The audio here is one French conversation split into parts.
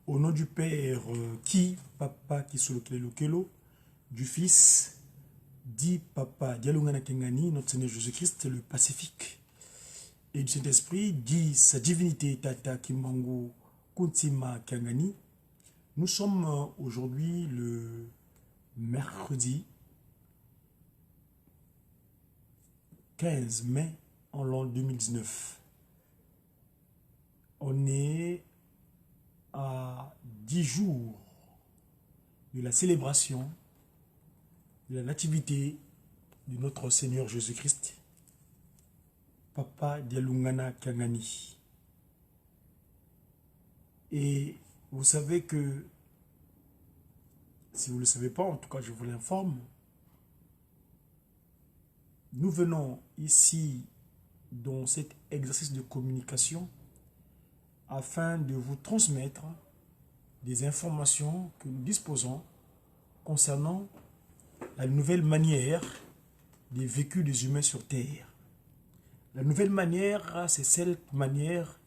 Au nom du Père, qui, Papa, qui sous le kelo, du Fils, dit Papa, Dialungana Kengani, notre Seigneur Jésus-Christ, le Pacifique, et du Saint-Esprit, dit sa divinité, Tata Kimbangu, Kuntima Kengani. Nous sommes aujourd'hui le mercredi 15 mai en l'an 2019. On est à 10 jours de la célébration de la nativité de notre Seigneur Jésus-Christ, Papa Dialungana Kangani. Et vous savez que, si vous ne le savez pas, en tout cas je vous l'informe, nous venons ici dans cet exercice de communication afin de vous transmettre des informations que nous disposons concernant la nouvelle manière de vécu des humains sur Terre. La nouvelle manière, c'est cette manière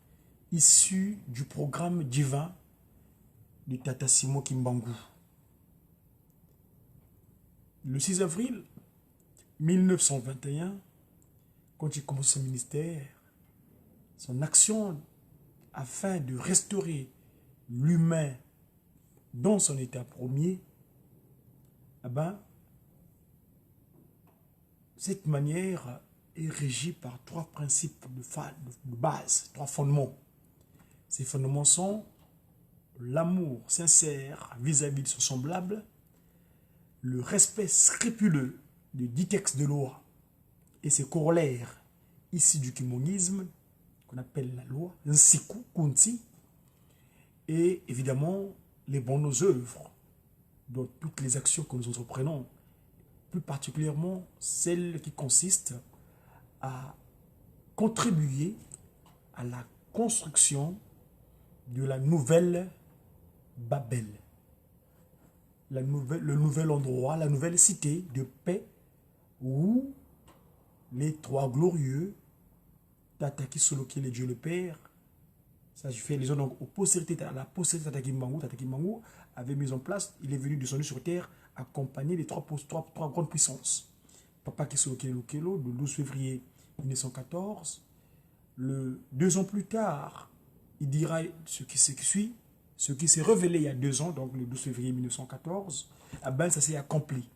issue du programme divin de Tata Simon Kimbangu. Le 6 avril 1921, quand il commence son ministère, son action afin de restaurer l'humain dans son état premier, cette manière est régie par trois principes de base, trois fondements. Ces fondements sont l'amour sincère vis-à-vis de son semblable, le respect scrupuleux de 10 textes de loi et ses corollaires issus du kimonisme, qu'on appelle la loi, Nsiku, Kunti, et évidemment les bonnes œuvres dans toutes les actions que nous entreprenons, plus particulièrement celles qui consistent à contribuer à la construction de la nouvelle Babel, le nouvel endroit, la nouvelle cité de paix où les trois glorieux, Tata Kisoloki, le Dieu le Père, ça je fais les gens donc à la postérité Tata Kimbangu avait mis en place, il est venu descendu sur terre accompagné des trois grandes puissances. Papa Kisoloki Lukelo, le 12 février 1914, 2 ans plus tard, il dira ce qui suit, ce qui s'est révélé il y a 2 ans, donc le 12 février 1914, ça s'est accompli,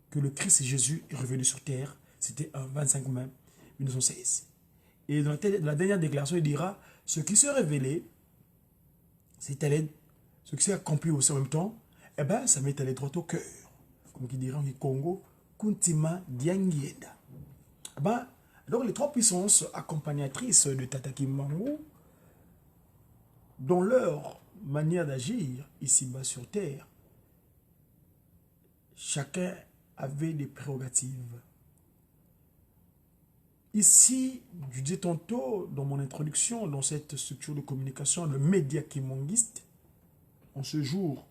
que le Christ Jésus est revenu sur terre, c'était un 25 mai 1916. Et dans la dernière déclaration, il dira, ce qui s'est révélé, ce qui s'est accompli aussi en même temps, ça m'est allé droit au cœur. Comme qui dirait en Congo, Kuntima Diangienda. Donc les trois puissances accompagnatrices de Tata Kimbangu, dans leur manière d'agir ici-bas sur terre, chacun avait des prérogatives. Ici, je disais tantôt dans mon introduction, dans cette structure de communication, le média kimonguiste, en ce jour,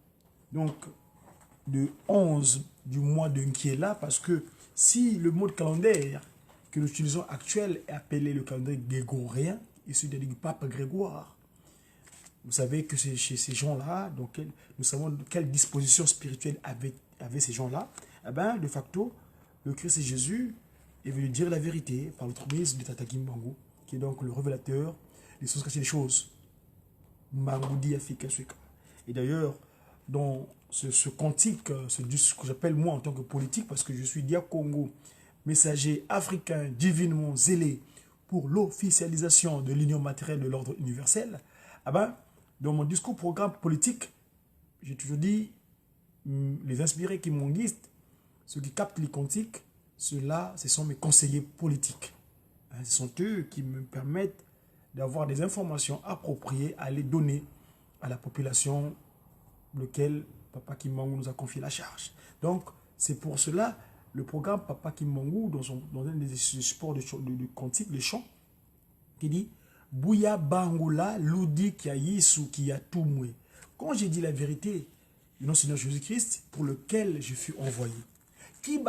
donc, de 11 du mois de Nkiela, parce que si le mode calendaire que nous utilisons actuel est appelé le calendrier grégorien, issu du pape Grégoire, vous savez que c'est chez ces gens-là, donc nous savons quelle disposition spirituelle avaient ces gens-là, de facto, le Christ Jésus est venu dire la vérité par l'entremise de Tata Kimbangu, qui est donc le révélateur des choses cachées des choses. Mangudi Afika Suika. Et d'ailleurs, dans ce cantique, ce que j'appelle moi en tant que politique, parce que je suis Dia Congo, messager africain divinement zélé pour l'officialisation de l'union matérielle de l'ordre universel, dans mon discours programme politique, j'ai toujours dit, les inspirés kimonguistes, ceux qui captent les cantiques, ceux-là, ce sont mes conseillers politiques. Ce sont eux qui me permettent d'avoir des informations appropriées à les donner à la population lequel Papa Kimbangu nous a confié la charge. Donc, c'est pour cela, le programme Papa Kimbangu, dans un des supports de cantique, les chants, qui dit « Bouya Bangola, Ludi Kiayisu Kiyatumwe ». Quand j'ai dit la vérité du nom Seigneur Jésus-Christ, pour lequel je fus envoyé, ils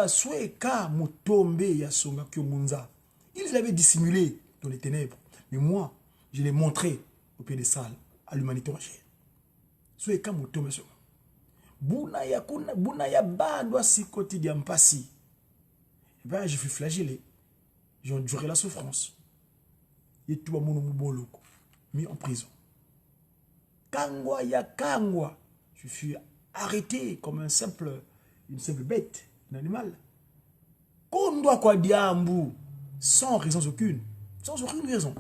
l'avaient dissimulé dans les ténèbres. Mais moi, je l'ai montré au pied des salles à l'humanité entière. So et comme automne so. Buna ya bandwa si quotidien passi. Eh ben, je fus flagellé. J'ai enduré la souffrance. Et tout le monde mis en prison. Kangwa ya kangwa. Je fus arrêté comme une simple bête, un animal. Kondwa kwa diambu. Sans raison aucune. Sans aucune raison.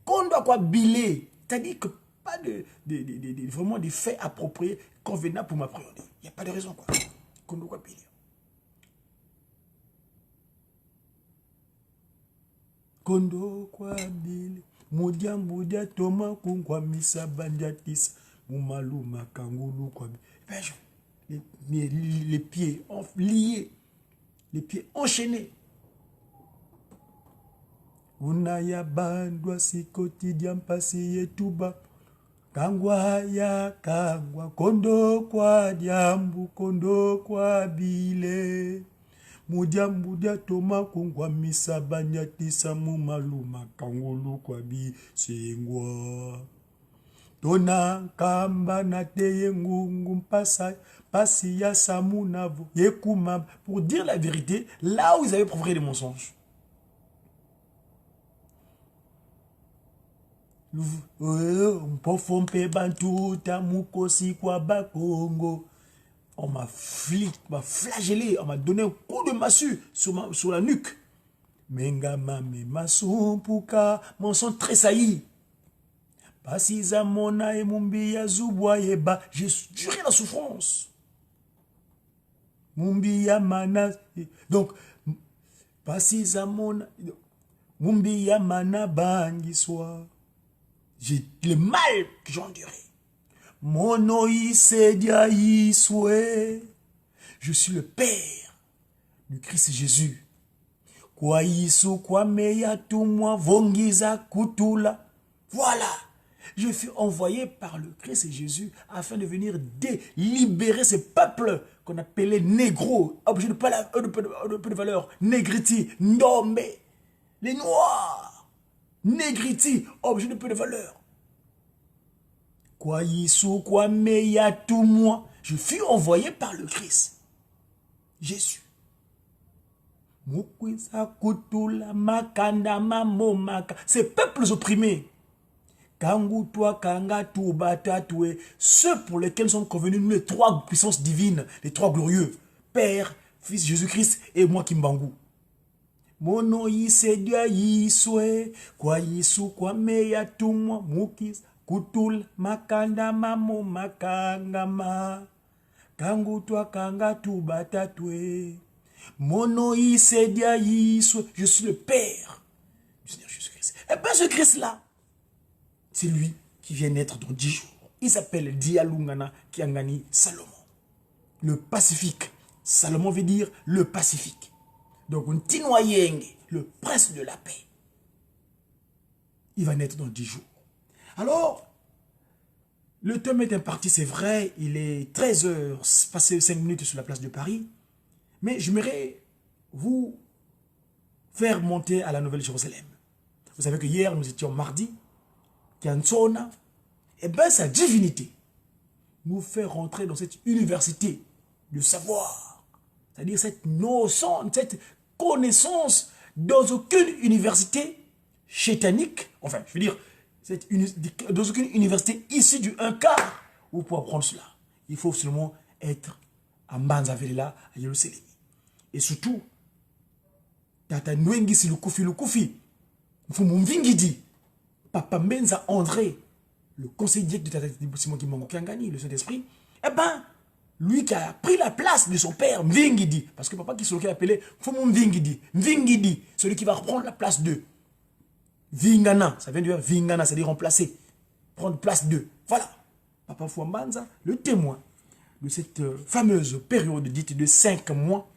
Kondwa kwa bilé. C'est-à-dire que pas vraiment des faits appropriés, convenables pour m'appréhender. Il n'y a pas de raison, quoi. Kondwa kwa bilé. Kondo kwa bile mudia mudia toma kungwa misa bandiatis mumaluma kangulu kwa les pieds liés, les pieds enchaînés. Unaya bandwa si quotidien passé etuba kangwa ya kangwa kondo kwa diambu kondo kwa bile mudia toma kungwa misa banyatisa mumaluma kangulu kwa bi sengwa tona kamba na teye ngungu mpasa pasi ya samunavo yekuma. Pour dire la vérité, là où ils avaient provoqué des mensonges. Mpofompe bantuta mukosi kwa bakongo. On m'a flagellé, on m'a donné un coup de massue sur la nuque. Mengama me masumpuka, mon sang tressaillit. Pasiza mona e mumbi ya zubwa yeba, j'ai duré la souffrance. Mumbi ya mana, donc, pasiza mona, mumbi ya mana bangi soa. J'ai le mal que j'ai enduré. Je suis le Père du Christ Jésus. Voilà. Je fus envoyé par le Christ Jésus afin de venir libérer ce peuple qu'on appelait négro, objet de peu de valeur, négriti, ndombe, les noirs, négriti, objet de peu de valeur. Je fus envoyé par le Christ Jésus. Ces peuples opprimés, ceux pour lesquels sont convenus les trois puissances divines, les trois glorieux, Père, Fils Jésus-Christ et moi Kimbangu. Mono yisedia yiswe, kwa yisu kwa meya tumwa mukis, kutul makanda mamo makangama, kangu twa kanga tubatatwe. Mono yisedia yiswe, je suis le Père du Seigneur Jésus-Christ. Et bien ce Christ-là, c'est lui qui vient naître dans 10 jours. Il s'appelle Dialungana Kiangani Salomon. Le Pacifique. Salomon veut dire le Pacifique. Donc, un Tinoyeng, le prince de la paix. Il va naître dans 10 jours. Alors, le thème est imparti, c'est vrai. Il est 13h, passé 5 minutes sur la place de Paris. Mais j'aimerais vous faire monter à la Nouvelle-Jérusalem. Vous savez que hier, nous étions mardi. Kiansona. Et bien, sa divinité nous fait rentrer dans cette université de savoir. C'est-à-dire cette notion, cette connaissance dans aucune université chétanique, enfin, je veux dire, dans aucune université issue du 1 quart, où pour apprendre cela, il faut seulement être à Mbanzavela, à Jérusalem. Et surtout, Tata Nwengi si le Koufi, Mvingidi, Papa Mbenza André, le conseiller direct de Tata Simon Kimbangu Kiangani, le Saint-Esprit, eh ben, lui qui a pris la place de son père, Mvingidi, parce que papa qui s'est appelé Fomo Mvingidi, Mvingidi, celui qui va reprendre la place de Vingana, ça vient de dire Vingana, c'est-à-dire remplacer, prendre place de. Voilà, Papa Fouambanza, le témoin de cette fameuse période dite de 5 mois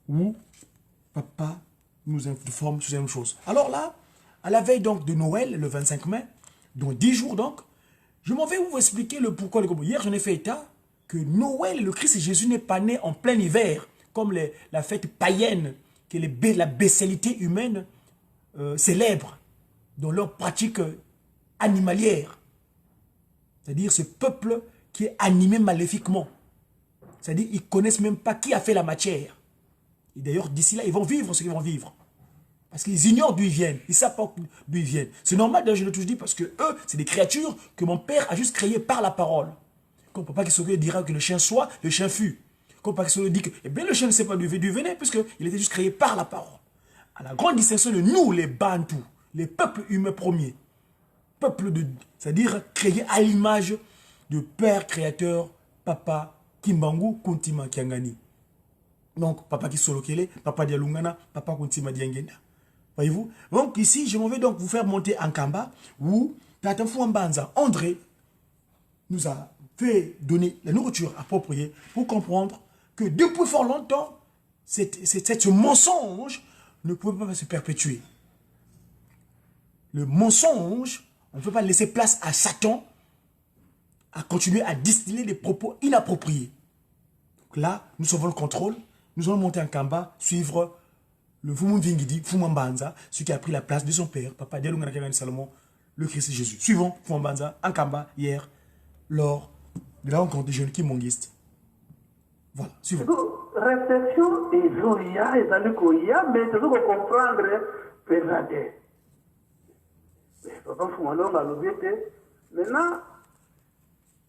où papa nous informe sur une chose. Alors là, à la veille donc de Noël, le 25 mai, dans 10 jours donc, je m'en vais vous expliquer le pourquoi. Hier, j'en ai fait état que Noël, le Christ Jésus n'est pas né en plein hiver, comme la fête païenne, que la bestialité humaine célèbre dans leur pratique animalière. C'est-à-dire ce peuple qui est animé maléfiquement. C'est-à-dire, ils ne connaissent même pas qui a fait la matière. Et d'ailleurs, d'ici là, ils vont vivre ce qu'ils vont vivre. Parce qu'ils ignorent d'où ils viennent. Ils ne savent pas d'où ils viennent. C'est normal, d'ailleurs, je l'ai toujours dit, parce que eux, c'est des créatures que mon père a juste créées par la parole. Comme papa qui dira que le chien soit, le chien fut. Comme papa qui dit que eh bien, le chien ne sait pas d'où il venait, puisqu'il était juste créé par la parole. À la grande distinction de nous, les Bantous, les peuples humains premiers. C'est-à-dire créés à l'image de Père créateur, Papa Kimbangu Kuntima Kiangani. Donc, Papa Kisolokele, Papa Dialungana, Papa Kuntima Diangenda. Voyez-vous? Donc, ici, je m'en vais donc vous faire monter en Kamba, où Tata Fouambanza, André, nous a fait donner la nourriture appropriée pour comprendre que depuis fort longtemps, ce mensonge ne pouvait pas se perpétuer. Le mensonge, on ne peut pas laisser place à Satan à continuer à distiller des propos inappropriés. Donc là, nous sauvons le contrôle, nous allons monter en Kamba, suivre le Fumu Vingidi, Fumambanza, celui qui a pris la place de son père, Papa Dialungana Kagani Salomon, le Christ Jésus. Suivons Fumambanza en Kamba hier, lors de la rencontre des jeunes kimongistes. Voilà, suivons. Réflexion et Zoya et Zalikoya, mais tu dois comprendre pesade. Papa Fumalonga l'obété. Maintenant,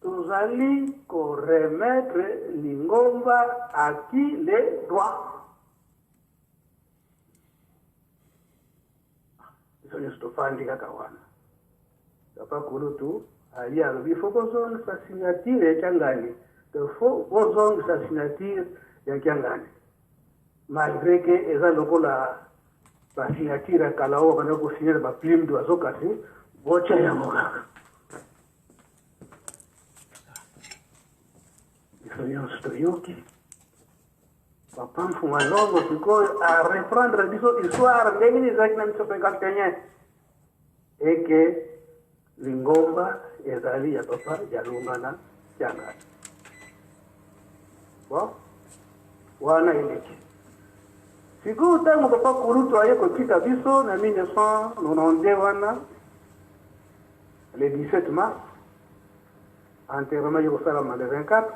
nous allons remettre l'ingomba à qui les droits. Ils sont juste fans de Kakawana. Papa Kouloutou, Ali Alobi, il faut qu'on sonne sa signature et Kangani. Il faut qu'on sonne sa signature et Kangani. Malgré que les gens la signature à Kalao, quand on a signé la plume de Azokati, Bocha Yamoga. Ils sont stoyoki. Papa Fumalongo, à reprendre l'histoire, et que Lingomba ezali ya papa Dialungana Kiangani. Bon, wana ileki. Siku tangu papa Kouloutou aye kotika biso na 1992 wana, le 17 mars, enterrement Yugoslavie le 24,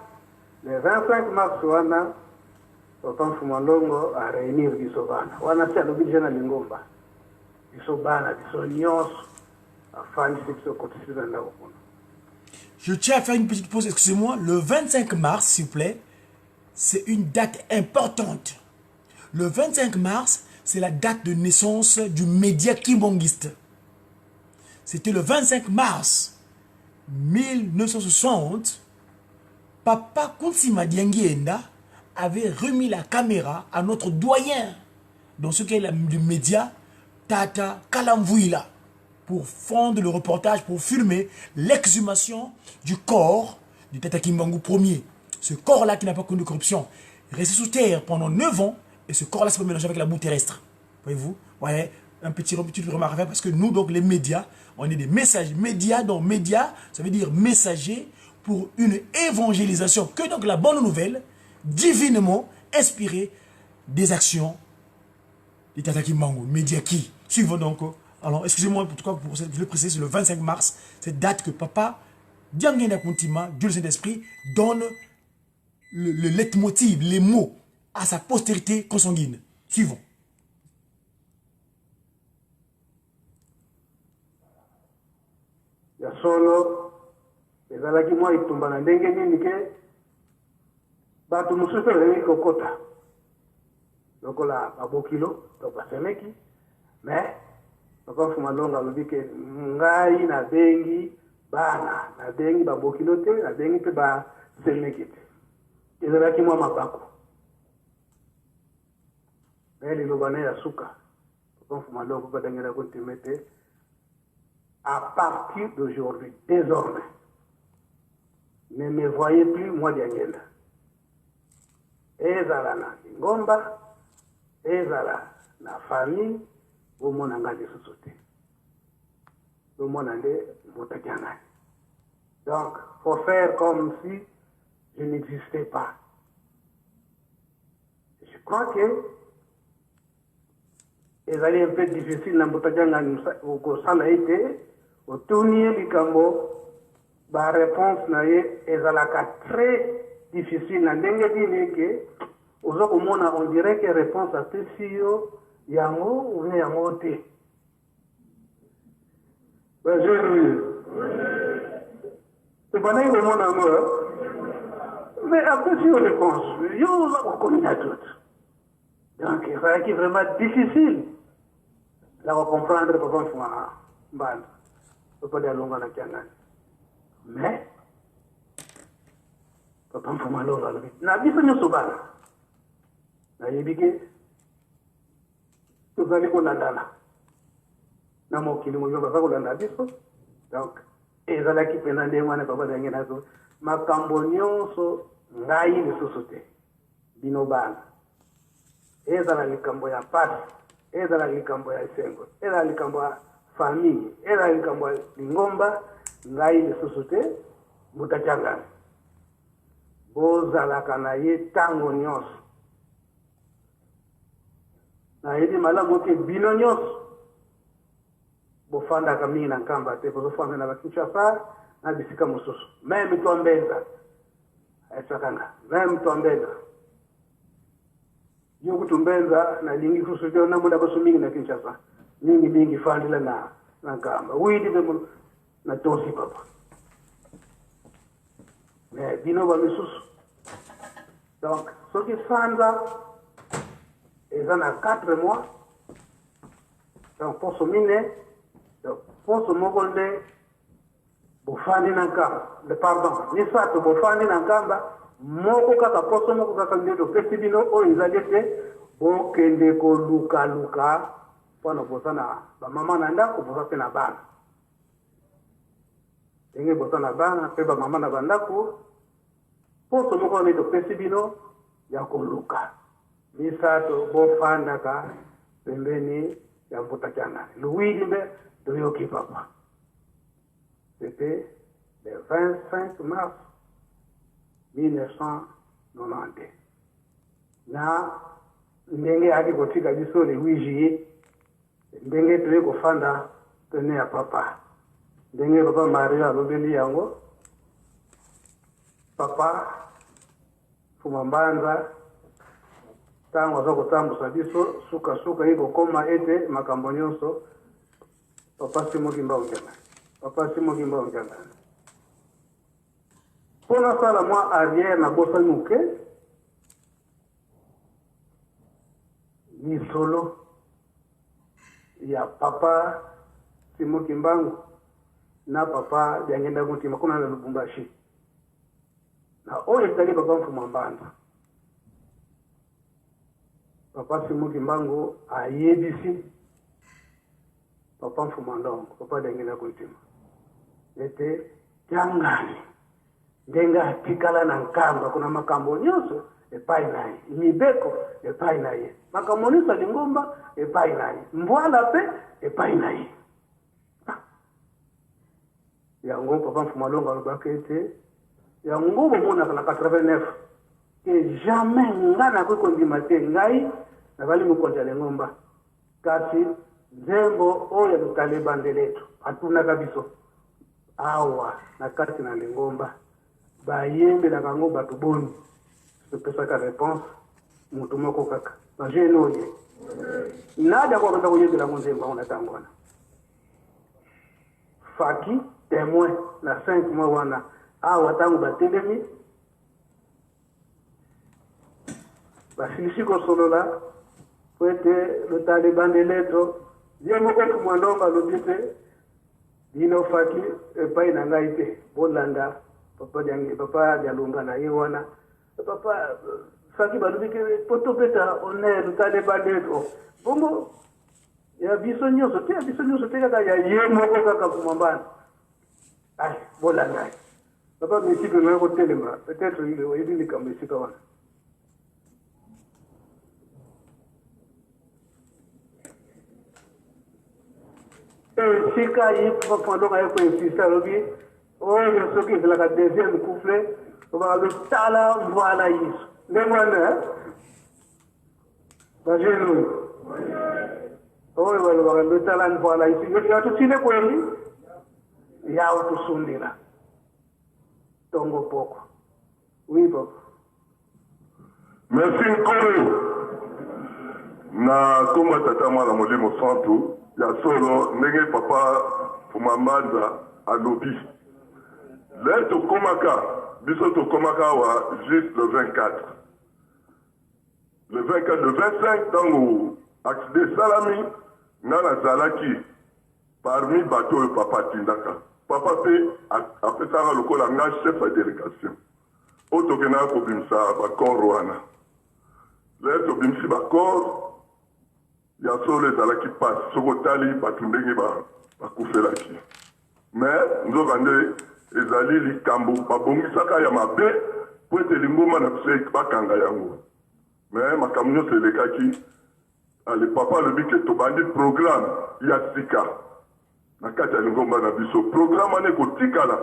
le 25 mars wana, papa Fumalongo a réunir biso bana. Wana tia lobi jena Lingomba. Biso bana, biso nyonso. Je tiens à faire une petite pause, excusez-moi. Le 25 mars, s'il vous plaît, c'est une date importante. Le 25 mars, c'est la date de naissance du média kimbangiste. C'était le 25 mars 1960. Papa Kuntsima Diangienda avait remis la caméra à notre doyen dans ce qu'est le média Tata Kalamvouila, pour fondre le reportage, pour filmer l'exhumation du corps du Tata Kimbangu Ier. Ce corps-là qui n'a pas connu de corruption, resté sous terre pendant 9 ans, et ce corps-là s'est pas mélangé avec la boue terrestre. Voyez-vous? Ouais, une petite remarque à faire, parce que nous, donc, les médias, on est des messagers. Médias, donc médias, ça veut dire messager pour une évangélisation. Que donc la bonne nouvelle, divinement inspirée des actions du Tata Kimbangu. Médias qui? Suivons donc. Alors, excusez-moi, pour je le précise, c'est le 25 mars, cette date que papa, Diangenda Kuntima, Dieu le Saint-Esprit, donne le leitmotiv, les mots à sa postérité consanguine. Suivons. Ya solo, ezalaki mwa itumba na ndenge nini ke bato mosusu ezalaki kokota lokola babokilo to basemeki, mais papa Fumalonga alobi ke ngai na bengi bana, na bengi babokilo te, na bengi pe basemeki te. Ezalaki mwa mabako. Mais liloba na ya suka, papa Fumalonga badangela kontemete. À partir d'aujourd'hui, désormais, ne me voyez plus, moi, Diangenda. Ezala na Ngomba, ezala na famille, au monde en de société. Au monde en de donc, il faut faire comme si je n'existais pas. Je crois que ezali un peu difficile na Moutakiangani au Kosala été. Otuni likambo ba réponse na ye ezalaka très difficile na ndenge bini ke ozo komona on dirait que réponse apesi yo yango ou yango te. C'est pas là mon amour. Mais après, si on réponse, on connaît tout. Donc, c'est vraiment difficile de comprendre pourquoi on fait un papa de longa na kianga. Mais, papa on fait un longa na biso nyoso bana. Na yebike, tout ça les kolandana. Na mokili mo yoba kolanda biso. Donc, ezalaki pena ndenge wana papa ndenge nazo makambo nyonso ngai lisusu te bino bana ezala likambo ya pasi ezala likambo ya esengo ezala likambo ya famille ezala likambo ya lingomba ngai lisusu te butatyangana bozalaka na ye ntango nyonso nayebi malamu te bino nyonso bofandaka mingi na nkamba te bozofanda na bakinshasa na bisika mosusu meme twambenza aitsakanga meme twambenza yo kutumbenza na lingi kusudio na muda basu mingi na kinshasa mingi fandila na nkamba widi be na tosi papa mais bino ba misusu donc ce qui fanda ezana 4 mois donc pour ce mine donc, pour ce moment, bofandi nankamba, pardon, ni sato bofandi nankamba, moko kaka poso moko kaka ndeto pesibino o izalete bokende ko luka pona bosana ba mama na ndako bosa na bana. Enge bosana bana pe ba mama na bandako poso moko ndeto pesibino ya ko luka. Ni sato bofanda ka pembeni ya mbutakana. Louis de Yoki Papa. C'était le 25 mars 1990. Na ndenge hadi kotika biso le 8 juillet ndenge tuye kofanda tene ya papa. Ndenge papa Mario alobeli yango papa fumambanza tango azokotambusa biso suka iko koma ete makambo nyonso papa simo kimba ongana pona sala moi arrière na bosa nuke ni solo ya papa simo kimbangu na papa jangenda mutima kuna na Lubumbashi na oyo tali papa mfuma mbanda papa simo kimbangu ayebisi papa mfumandongo papa dengena kuitima ete jangani ndenga tikala na nkamba kuna makambo nyonso epai naye mibeko epai naye makambo nyonso lingomba epai naye mbwala pe epai naye yango papa mfumandongo alobaka ete yango bomona na 89 que jamais ngana kondima te ngai na bali mukonja lengomba kasi zembo oya lutalebande letu hatuna kabiso awa na kati na lengomba bayembe na kango batu boni tupesa ka réponse mutu moko kaka bajenoye nada kwa kwanza kuyembela ngonzemba unatangwana faki témoin na 5 mois wana awa tangu batelemi basilisi kosolola kwete lutalebande letu Diemo kwa kumwandonga lobite dino faki epai na ngai te bolanda papa jalunga na yewana papa faki balubike poto peta oner tale badeto bongo ya biso nyonso te kaka ya yemo kaka kumambana ai bolanda papa misipe ngako telema peut-être ile oyebi likambo esika wana Sika yi pendant ay ko insista lobi o yo soki de la deuxième couplet on va le tala voilà yi demana ba jenu o yo va le tala voilà yi yo to tine ko yi ya auto sundira Tongo Poko. Oui, papa. Merci Nkolo. Na komba tata mwana molimo santu ya solo ndenge papa Fumambanza alobi. Là tokomaka biso tokomaka wa juste le 24. Le 24, le 25 tango accident salami nana zalaki parmi bateau papa tindaka. Papa pe apesaka lokola nga chef de délégation. Otokena ko bimsa ba korwana. Là tobimsi ba kor ya solo zalaki pass sokotali batundenge ba kufelaki. Mais nzokande ezali likambo babongisaka ya mabe po ete lingoma na biso bakanga yango. Mais makambo nyonso elekaki ale papa alobi ke tobandi programme ya sika na kati ya lingomba na biso. Programme wana ekotikala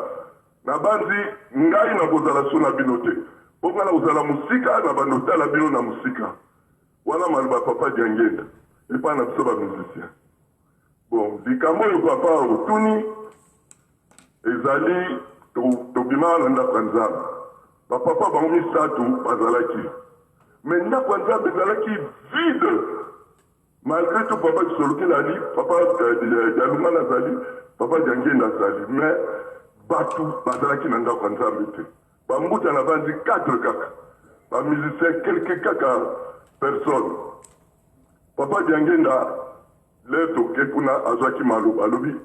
na banzi ngai na kozala so na bino te mpo nga na kozala mosika na bandotala bino na mosika wana maloba papa diangenda epai na biso bamusicien. Bon likambo oyo papa otuni ezali tobima na ndako ya nzambe bapapa bango misato bazalaki mais ndako ya nzambe ezalaki vide malgré tout papa kisolokeli ali papa dialunga nazali papa diangenda azali mais bato bazalaki na ndako ya nzambe te bambuta na bandi 4 kaka bamusicien quelque kaka personne. Papa diangenda le toke kuna azwaki maloba alobi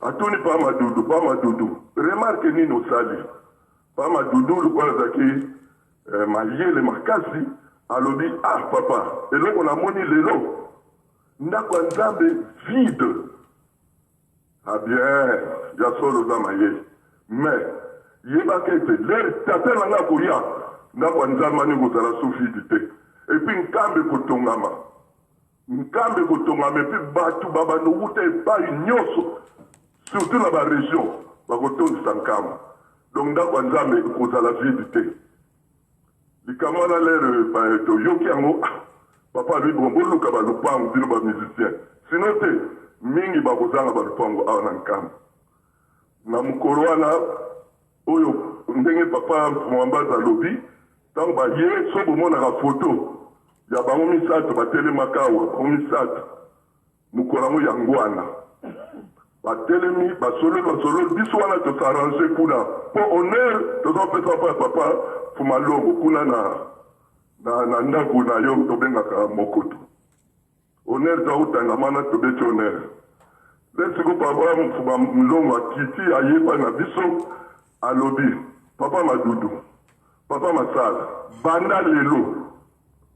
atuni pa madudu remarque nini osali pa madudu lokola azalaki mayele makasi alobi papa eloko namoni lelo ndako ya nzambe vide. Bien ya solo oza mayele mais yebaka ete le tata na nga koya ndako ya nzambe ani kozala so vide te epuis nkambe kotongama epuis bato babanda wuta epai nyonso surtout na baregion bakotondisa nkambo donc ndako ya nzambe ekozala vide te. likambo wana lere toyoki yango papa alobi boluka balupango bino bamusicien sino te mingi bakozanga balupango awa na nkambo na mokolo wana oyo ndenge papa Fumambanza alobi ntango baye so bomonaka foto ya bango misato batelemaka awa bango misato mokolo yango yango wana batelemi basololi biso wana tosarrange kuna mpo honneur tozopesa mpo ya papa Fumalongo kuna na ndako na yo tobengaka mokoto honneur toautangama na tobeti honneur lesiko papa Fumalongo akiti ayeba na biso alobi papa Madudu papa Masala banda lelo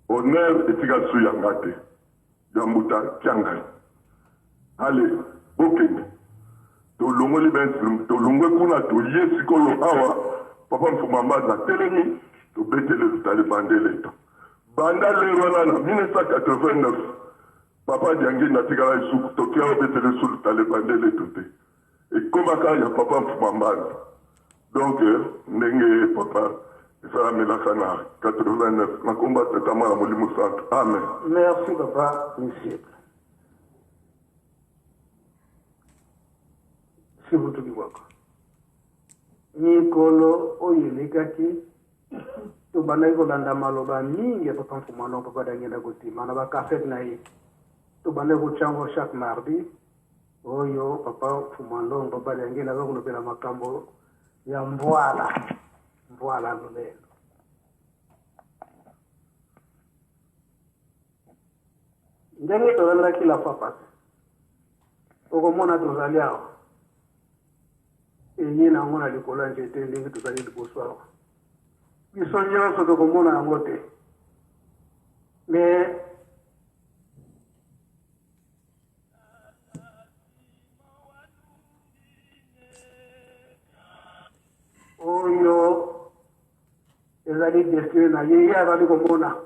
honneur etika so yanga te ya mbuta kiangai ale okende tolongoli tolongwe kuna toye sikolo awa papa Fumambanza telemi tobetele lutale bandeleto banda lelo wana na 1989 papa diangenda tikala isuku tokia obetele so lutale bandeleto te ekomaka ya papa Fumambanza. Donc ndenge papa esalamelaka na 89 nakomba tata mwana molimo santo amen. Merci papa monsieur. Sibutuki wako nikolo oyelekaki tobanda kolanda maloba mingi ya papa Mfumano papa dangenda kotima na bakafete na ye tobanda kochango chaque mardi oyo papa Mfumano papa dangenda bakolobela makambo ya mbwala lolelo. Ndenge tozalaki kila fois pasi okomona tozali awa enye nango na likolo ya nzete ndenge tozali liboso awa biso nyonso tokomona yango te mais oyo ezali destine na ye azali komona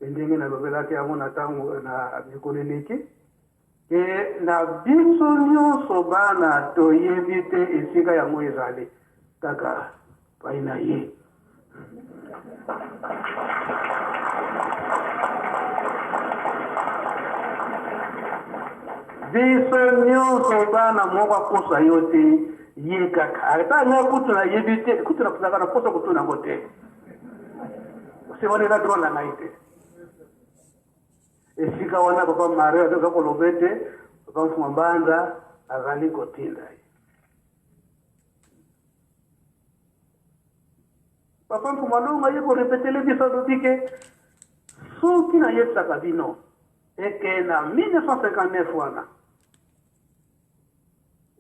ndenge nalobelaki yango na ntango na mikolo eleki ke na biso nyonso bana toyebi te esika yango ezali kaka pai na ye. biso nyonso bana moko akosa yo te ye kaka ata nga kutu na yebi te kutu na kusaka na kosa kutu na ngo te osebonela droit na ngai te esika wana papa mare azoka kolobe te papa mfuma mbanza azali kotinda ye papa mfuma longa ye korepetele biso alobi ke soki nayebisaka bino eke na 1959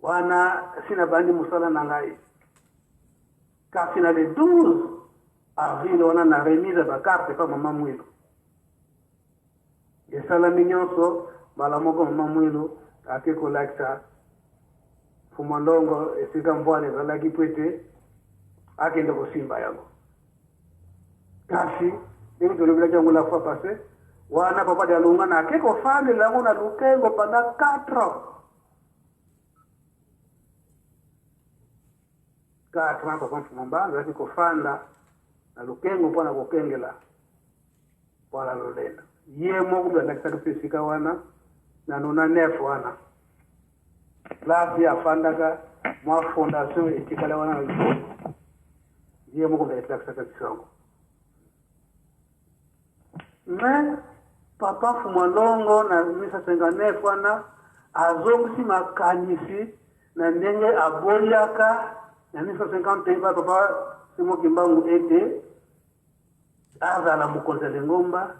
wana sina bandi musala na ngai kasi na le 12 avril wana na remise bakarte pa mama Mwilu esalami nyonso mbala moko mama Mwilu ake kolakisa Mfuma Longo esika mbwana ezalaki po ete akende kosimba yango kasi ndenge tolobelaki yango la fois passé wana papa de alunga na ake kofandela yango na lukengo pendant 4 ans 4 ans papa Mfuma Mbanza ake kofanda na lukengo mpona kokengela mpona lolendo ye moko mtu alakisaki mpe esika wana na 99 wana place afandaka mwa fondation etikala wana na likolo ye moko mtu alakisaka biso yango mais papa Mfuma Longo na 1959 wana azongisi makanisi na ndenge aboliaka na 1951 papa Simo Kimbangu ete azala mokonzi ya Lingomba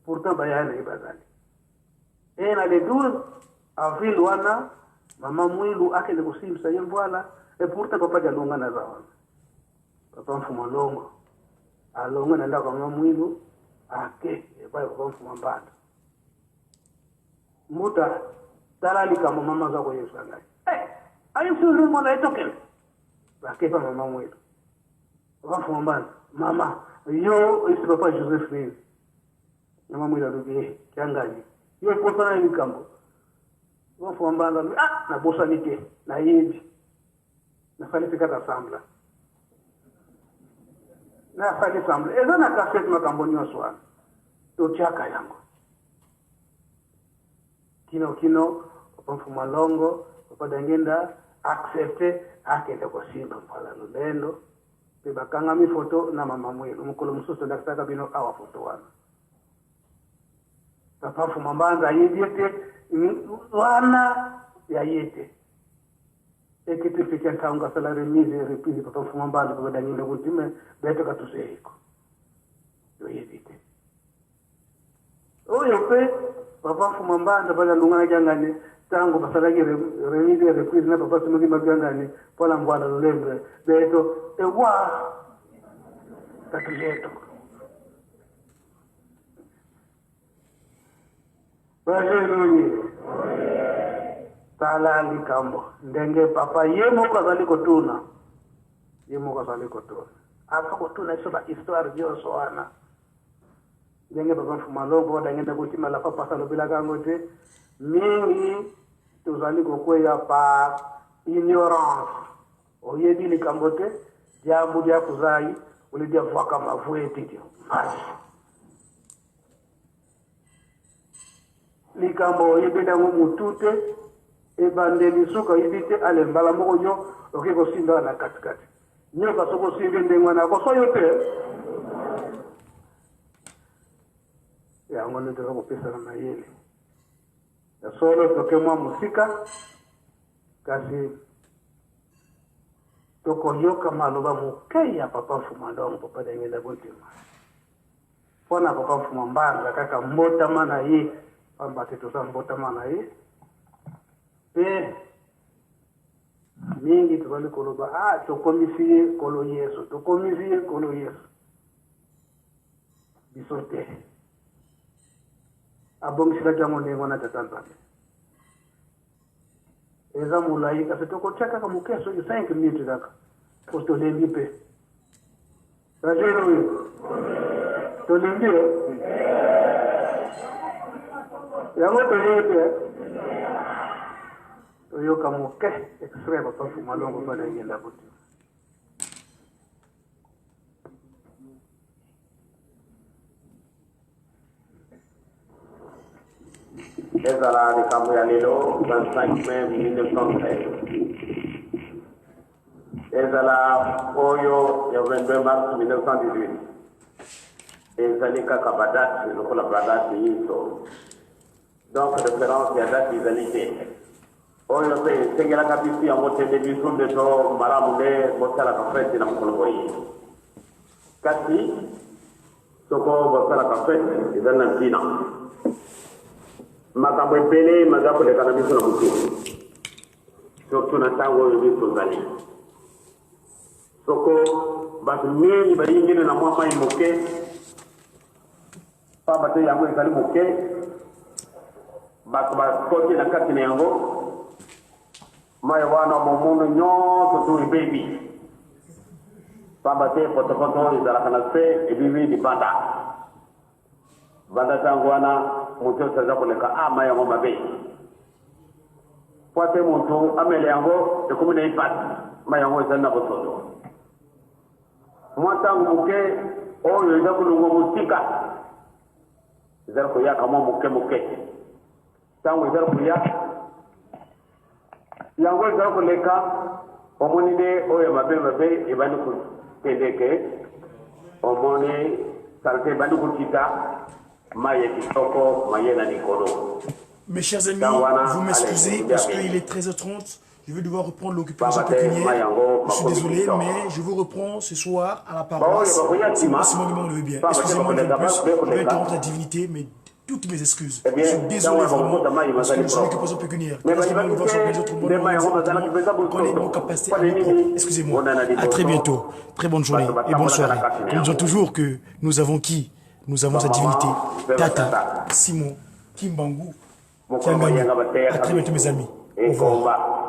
pourtant bayana ibazali et na le 12 avril wana mama Mwilu akende kusimbisa ye mvwala et pourtant papa jalonga na zawana papa Mfuma Longo alonga na ndako mama Mwilu ake epai papa Mfuma Mbanza muta tala likambo mama zako Yesu ngai ayo sio mwana etokele ake pa mama Mwilu papa Mfuma Mbanza mama yo isi papa Joseph Nini mama Mwilu alubi kiangaji yo posana likambo papa Mfuma Mbanza na bosa nike na yebi na fali fikata sambla na fali sambla eza na cassette makambo nyonso wana totiaka yango kino papa Mfuma Longo papa Dangenda accepte akende kosimba mpala lolendo pe bakangami foto na mama Mwilu mukolo mususu ndakisaka bino awa foto wana papa Mfuma Mbanza yediete wana ya yete ekiti fikia ntaunga sala remise reprise papa Mfuma Mbanza papa Dangenda kutime beto katuseiko yo yedite oyo pe papa Mfuma Mbanza bala lungana jangane tango basalaki remise reprise na papa Simo Kimbangu jangane pola mbwana lulembe beto ewa katuseto Bajeruye tala likambo ndenge papa ye moko azali kotuna afa kotuna iso ba histoire nyonso wana ndenge papa Mfuma Longo ndangenda kutima la papa salobela kango te mingi tozali kokweya pa ignorance oyebi likambo te jambo dia kuzai ulidia vwaka mavue titio maji likambo yebenda ngo mutute ebandeli suka yibite ale mbala moko nyo okiko sinda na katikati nyo kasoko simbe ndengwa na ko soyo te ya ngone ndero ko pesa na yele ya solo toke mwa musika kasi toko yoka maloba mukeya papa Mfuma Longo papa Dangenda Buntima pona papa Mfuma Mbanza kaka mbota mana ye pamba teto mbota mana ye pe mingi tubali koloba tokomisiye kolo Yesu bisote abongisila jango nengo na tatanzania eza mulai kasi toko chaka kama keso 5 minutes kaka posto lendi pe rajero huyo to lendi yango to lendi to yo kama ke extrait papa Mfuma Longo bana yenda buti ezala likambo ya lelo 25 mai 1913 ezala oyo ya 22 mars 1918 ezali kaka badate lokola badate yiso donc référence ya date ezali te oyo mpe esengelaka biso yango tende biso nde to malamu nde bosalaka fete na mokolo boye kasi soko bosalaka fete ezali na ntina makambo ebele maza koleka na biso na motu surtout na ntango oyo biso ozali soko bato mingi bayingine na mwa mai moke pamba te yango ezali moke bato bakoti na kati na yango mai wana momono nyonso tu ebebi pamba te potopoto ezalaka na se ebibi libanda banda ntango wana moto oyo aza koleka mai yango mabe po te moto amele yango ekomi na ipasi mai yango ezali na bosoto mwa ntango moke oyo eza kolongwa mosika ezali koyaka mwa moke moke ntango ezali koya yango ezali koleka omoni nde oyo mabe mabe ebandi kotendeke omoni salite ebandi kokita mai ya kitoko maye na likolo. Mes chers amis, vous m'excusez parce qu'il est 13h30. Je vais devoir reprendre l'occupation pécuniaire. Je suis désolé, mais je vous reprends ce soir à la paroisse. Si Simon Dumont le veut bien. Excusez-moi de plus, je vais interrompre la divinité, mais toutes mes excuses. Je suis désolé vraiment parce que je suis l'occupation pécuniaire. Parce que je vais sur les autres bonnes prenez vos capacités à micro. Excusez-moi. À très bientôt. Très bonne journée et bonne soirée. Nous disons toujours que nous avons qui? Nous avons sa divinité. Tata, Simon, Kimbangu, Tiangani. À très bientôt mes amis. Au revoir.